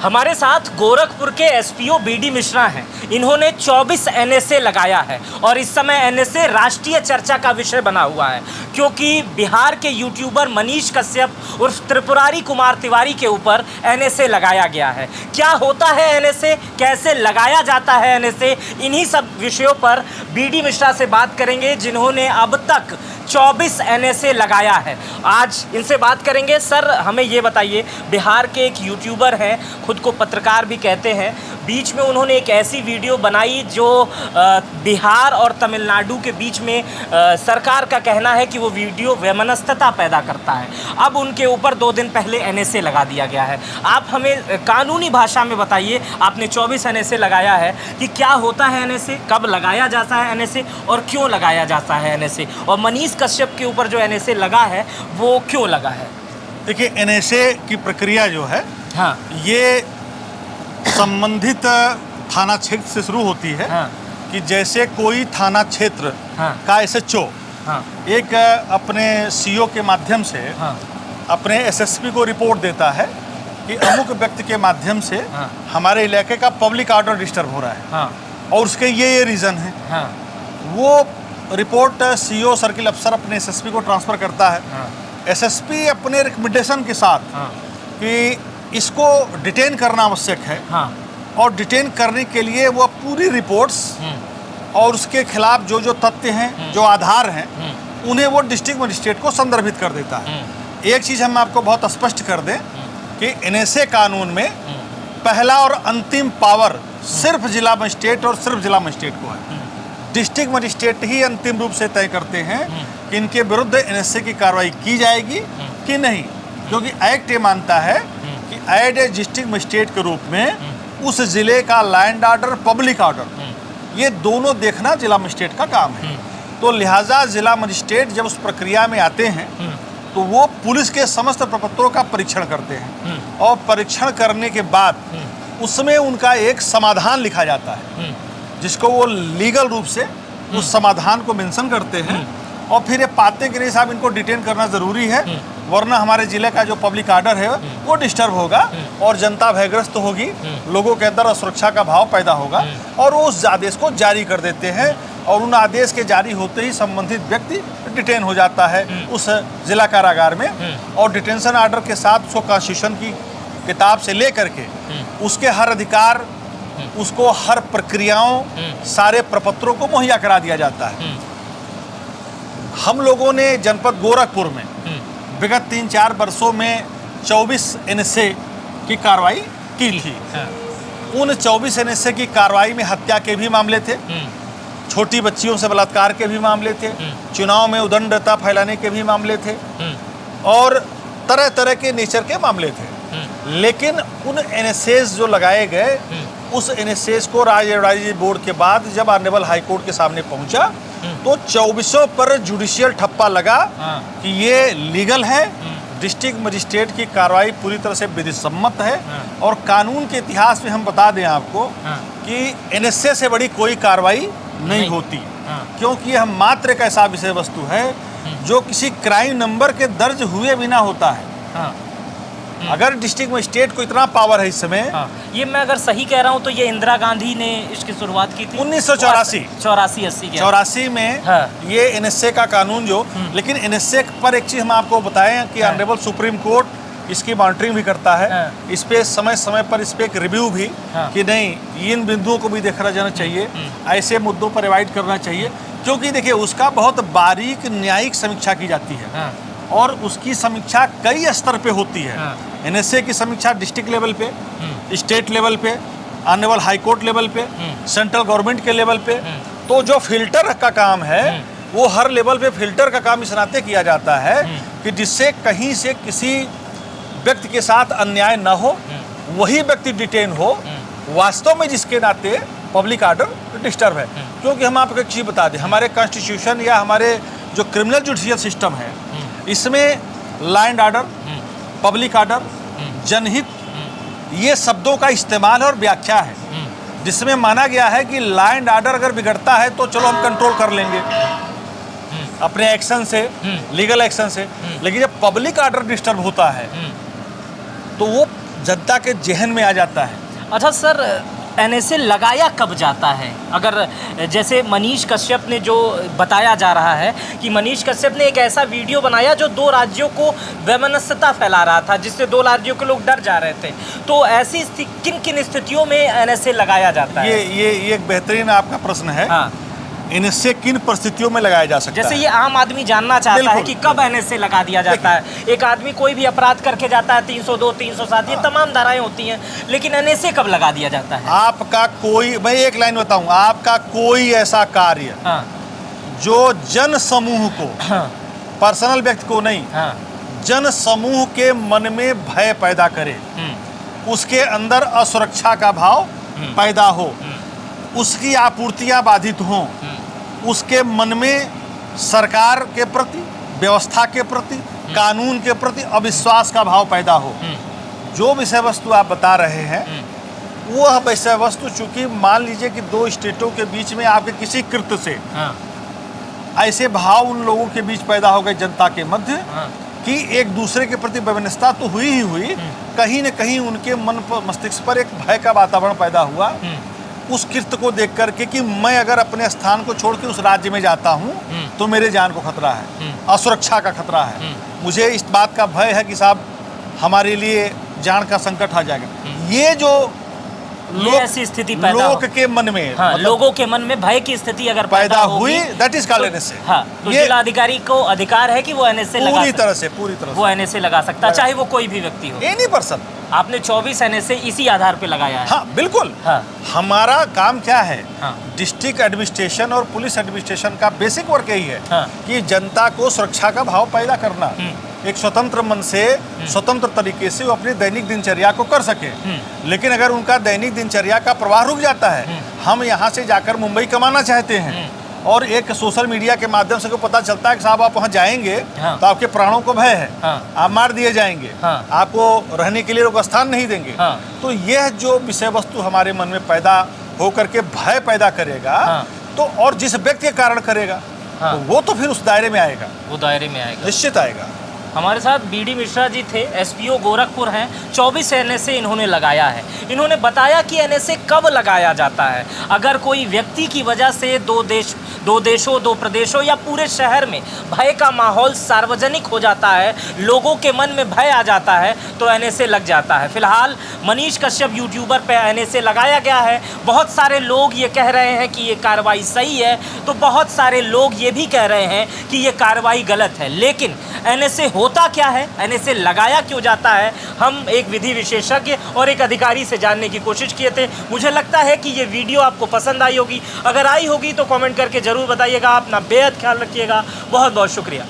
हमारे साथ गोरखपुर के एसपीओ बीडी मिश्रा हैं। इन्होंने 24 एनएसए लगाया है और इस समय एनएसए राष्ट्रीय चर्चा का विषय बना हुआ है, क्योंकि बिहार के यूट्यूबर मनीष कश्यप उर्फ त्रिपुरारी कुमार तिवारी के ऊपर एनएसए लगाया गया है। क्या होता है एनएसए, कैसे लगाया जाता है एनएसए, इन्हीं सब विषयों पर बीडी मिश्रा से बात करेंगे, जिन्होंने अब तक 24 एनएसए लगाया है। आज इनसे बात करेंगे। सर, हमें ये बताइए, बिहार के एक यूट्यूबर हैं, खुद को पत्रकार भी कहते हैं, बीच में उन्होंने एक ऐसी वीडियो बनाई जो बिहार और तमिलनाडु के बीच में सरकार का कहना है कि वो वीडियो वैमनस्यता पैदा करता है। अब उनके ऊपर 2 दिन पहले एनएसए लगा दिया गया है। आप हमें कानूनी भाषा में बताइए, आपने 24 एनएसए लगाया है, कि क्या होता है एनएसए, कब लगाया जाता है एनएसए और क्यों लगाया जाता है एनएसए, और मनीष कश्यप के ऊपर जो एनएसए लगा है वो क्यों लगा है? देखिए, एनएसए की प्रक्रिया जो है, हाँ, ये संबंधित थाना क्षेत्र से शुरू होती है। हाँ, कि जैसे कोई थाना क्षेत्र हाँ, का एसएचओ हाँ, एक अपने सीओ के माध्यम से हाँ, अपने एसएसपी को रिपोर्ट देता है कि अमुक व्यक्ति के माध्यम से हाँ, हमारे इलाके का पब्लिक ऑर्डर डिस्टर्ब हो रहा है, हाँ, और उसके ये रीज़न है। हाँ, वो रिपोर्ट सीओ सर्किल अफसर अपने एसएसपी को ट्रांसफ़र करता है। हाँ, एसएसपी अपने रिकमेंडेशन के साथ हाँ, कि इसको डिटेन करना आवश्यक है, हाँ, और डिटेन करने के लिए वो पूरी रिपोर्ट्स और उसके खिलाफ जो जो तथ्य हैं, जो आधार हैं, उन्हें वो डिस्ट्रिक्ट मजिस्ट्रेट को संदर्भित कर देता है। एक चीज़ हम आपको बहुत स्पष्ट कर दें कि एनएसए कानून में पहला और अंतिम पावर सिर्फ जिला मजिस्ट्रेट और सिर्फ जिला मजिस्ट्रेट को है। डिस्ट्रिक्ट मजिस्ट्रेट ही अंतिम रूप से तय करते हैं कि इनके विरुद्ध एनएसए की कार्रवाई की जाएगी कि नहीं, क्योंकि एक्ट ये मानता है कि एज ए डिस्ट्रिक्ट मजिस्ट्रेट के रूप में उस जिले का लैंड ऑर्डर, पब्लिक ऑर्डर, ये दोनों देखना जिला मजिस्ट्रेट का काम है। तो लिहाजा जिला मजिस्ट्रेट जब उस प्रक्रिया में आते हैं तो वो पुलिस के समस्त प्रपत्रों का परीक्षण करते हैं, और परीक्षण करने के बाद उसमें उनका एक समाधान लिखा जाता है, जिसको वो लीगल रूप से उस समाधान को मेंशन करते हैं, और फिर ये पाते कि नहीं साहब, इनको डिटेन करना ज़रूरी है, वरना हमारे ज़िले का जो पब्लिक ऑर्डर है वो डिस्टर्ब होगा और जनता भयग्रस्त होगी, लोगों के अंदर असुरक्षा का भाव पैदा होगा, और वो उस आदेश को जारी कर देते हैं, और उन आदेश के जारी होते ही संबंधित व्यक्ति डिटेन हो जाता है उस जिला कारागार में, और डिटेंशन ऑर्डर के साथ उसको कॉन्स्टिट्यूशन की किताब से ले करके उसके हर अधिकार, उसको हर प्रक्रियाओं, सारे प्रपत्रों को मुहैया करा दिया जाता है। हम लोगों ने जनपद गोरखपुर में विगत 3-4 वर्षों में 24 एनएसए की कार्रवाई की थी। उन 24 एनएसए की कार्रवाई में हत्या के भी मामले थे, छोटी बच्चियों से बलात्कार के भी मामले थे, चुनाव में उद्दंडता फैलाने के भी मामले थे, और तरह तरह के नेचर के मामले थे। लेकिन उन एनएसएस जो लगाए गए, उस एनएसएस को राज्य एडवाइजरी बोर्ड के बाद जब ऑनरेबल हाई कोर्ट के सामने पहुंचा तो 24 पर जुडिशियल ठप्पा लगा कि ये लीगल है, डिस्ट्रिक्ट मजिस्ट्रेट की कार्रवाई पूरी तरह से विधिसम्मत है, और कानून के इतिहास में हम बता दें आपको कि एनएसए से बड़ी कोई कार्रवाई नहीं होती, क्योंकि यह मात्र एक ऐसा विषय वस्तु है जो किसी क्राइम नंबर के दर्ज हुए बिना होता है। अगर डिस्ट्रिक्ट मजिस्ट्रेट को इतना पावर है इस समय, ये मैं अगर सही कह रहा हूँ तो ये इंदिरा गांधी ने इसकी शुरुआत की थी 1984 में। ये एनएसए का कानून जो, लेकिन एनएसए पर एक चीज़ हम आपको बताएं कि ऑनरेबल सुप्रीम कोर्ट इसकी मॉनिटरिंग भी करता है, इस पे समय समय पर इस पे एक रिव्यू भी, कि नहीं इन बिंदुओं को भी देखा जाना चाहिए, ऐसे मुद्दों पर अवॉइड करना चाहिए, क्योंकि देखिए उसका बहुत बारीक न्यायिक समीक्षा की जाती है, और उसकी समीक्षा कई स्तर पे होती है। एनएसए की समीक्षा डिस्ट्रिक्ट लेवल पे, स्टेट लेवल पे, ऑनरेबल हाई कोर्ट लेवल पे, सेंट्रल गवर्नमेंट के लेवल पे। तो जो फिल्टर का काम है वो हर लेवल पे फिल्टर का काम इस नाते किया जाता है कि जिससे कहीं से किसी व्यक्ति के साथ अन्याय न हो, वही व्यक्ति डिटेन हो वास्तव में जिसके नाते पब्लिक ऑर्डर डिस्टर्ब है। क्योंकि हम आपको एक चीज़ बता दें, हमारे कॉन्स्टिट्यूशन या हमारे जो क्रिमिनल जुडिशियल सिस्टम है, इसमें लैंड ऑर्डर, पब्लिक ऑर्डर, जनहित, ये शब्दों का इस्तेमाल और व्याख्या है, जिसमें माना गया है कि लैंड ऑर्डर अगर बिगड़ता है तो चलो हम कंट्रोल कर लेंगे अपने एक्शन से, लीगल एक्शन से, लेकिन जब पब्लिक ऑर्डर डिस्टर्ब होता है तो वो जनता के जहन में आ जाता है। अच्छा सर, एनएसए लगाया कब जाता है? अगर जैसे मनीष कश्यप ने जो बताया जा रहा है कि मनीष कश्यप ने एक ऐसा वीडियो बनाया जो 2 राज्यों को वैमनस्यता फैला रहा था, जिससे 2 राज्यों के लोग डर जा रहे थे, तो ऐसी किन किन स्थितियों में एनएसए लगाया जाता है? ये एक बेहतरीन आपका प्रश्न है। हाँ। एनएसए किन परिस्थितियों में लगाया जा सकता जैसे है? ये आम आदमी जानना चाहता है कि बिल्कुल। कब एनएसए लगा दिया जाता है। एक आदमी कोई भी अपराध करके जाता है, 302, 307, ये तमाम धाराएं होती हैं, लेकिन एनएसए कब लगा दिया जाता है? आपका कोई, मैं एक लाइन बताऊं, आपका कोई ऐसा कार्य हाँ, जो जन समूह को, हाँ, पर्सनल व्यक्ति को नहीं, हाँ, जन समूह के मन में भय पैदा करे, उसके अंदर असुरक्षा का भाव पैदा हो, उसकी आपूर्तियां बाधित हों, उसके मन में सरकार के प्रति, व्यवस्था के प्रति, कानून के प्रति अविश्वास का भाव पैदा हो। जो विषय वस्तु आप बता रहे हैं, वह विषय वस्तु, चूंकि मान लीजिए कि 2 स्टेटों के बीच में आपके किसी कृत्य से हाँ, ऐसे भाव उन लोगों के बीच पैदा हो गए जनता के मध्य हाँ, कि एक दूसरे के प्रति वैमनस्यता तो हुई ही हुई, कहीं न कहीं उनके मन पर, मस्तिष्क पर एक भय का वातावरण पैदा हुआ उस कृत्य को देख करके कि मैं अगर अपने स्थान को छोड़ के उस राज्य में जाता हूँ तो मेरे जान को खतरा है, असुरक्षा का खतरा है, मुझे इस बात का भय है कि साहब हमारे लिए जान का संकट आ जाएगा। ये जो ऐसी स्थिति पैदा लोग के मन में, हाँ, मतलब लोगों के मन में भय की स्थिति अगर पैदा हुई, होगी, दैट इज कॉल्ड एनएसए। हाँ, तो जिलाधिकारी को अधिकार है कि वो एनएसए लगा पूरी तरह से वो एनएसए लगा सकता है, चाहे वो कोई भी व्यक्ति हो। Any person. आपने 24 एनएसए इसी आधार पे लगाया है? हाँ बिल्कुल। हाँ। हमारा काम क्या है? हाँ। डिस्ट्रिक्ट एडमिनिस्ट्रेशन और पुलिस एडमिनिस्ट्रेशन का बेसिक वर्क यही है। हाँ। कि जनता को सुरक्षा का भाव पैदा करना, एक स्वतंत्र मन से, स्वतंत्र तरीके से वो अपनी दैनिक दिनचर्या को कर सके। लेकिन अगर उनका दैनिक दिनचर्या का प्रवाह रुक जाता है, हम यहाँ से जाकर मुंबई कमाना चाहते हैं और एक सोशल मीडिया के माध्यम से को पता चलता है कि साहब आप वहाँ जाएंगे हाँ। तो आपके प्राणों को भय है, हाँ। आप मार दिए जाएंगे, हाँ। आपको रहने के लिए लोग स्थान नहीं देंगे। हाँ। तो यह जो विषय वस्तु हमारे मन में पैदा होकर के भय पैदा करेगा, हाँ। तो और जिस व्यक्ति के कारण करेगा, हाँ। तो वो तो फिर उस दायरे में आएगा, वो दायरे में आएगा, निश्चित आएगा। हमारे साथ बीडी मिश्रा जी थे, एसपीओ गोरखपुर हैं। 24 एनएसए इन्होंने लगाया है। इन्होंने बताया कि एनएसए कब लगाया जाता है। अगर कोई व्यक्ति की वजह से दो देशों, 2 प्रदेशों या पूरे शहर में भय का माहौल सार्वजनिक हो जाता है, लोगों के मन में भय आ जाता है, तो एनएसए लग जाता है। फिलहाल मनीष कश्यप यूट्यूबर पे एनएसए लगाया गया है। बहुत सारे लोग ये कह रहे हैं कि ये कार्रवाई सही है, तो बहुत सारे लोग ये भी कह रहे हैं कि ये कार्रवाई गलत है। लेकिन एनएसए होता क्या है, एनएसए लगाया क्यों जाता है, हम एक विधि विशेषज्ञ और एक अधिकारी से जानने की कोशिश किए थे। मुझे लगता है कि ये वीडियो आपको पसंद आई होगी। अगर आई होगी तो कमेंट करके ज़रूर बताइएगा। अपना बेहद ख्याल रखिएगा। बहुत बहुत शुक्रिया।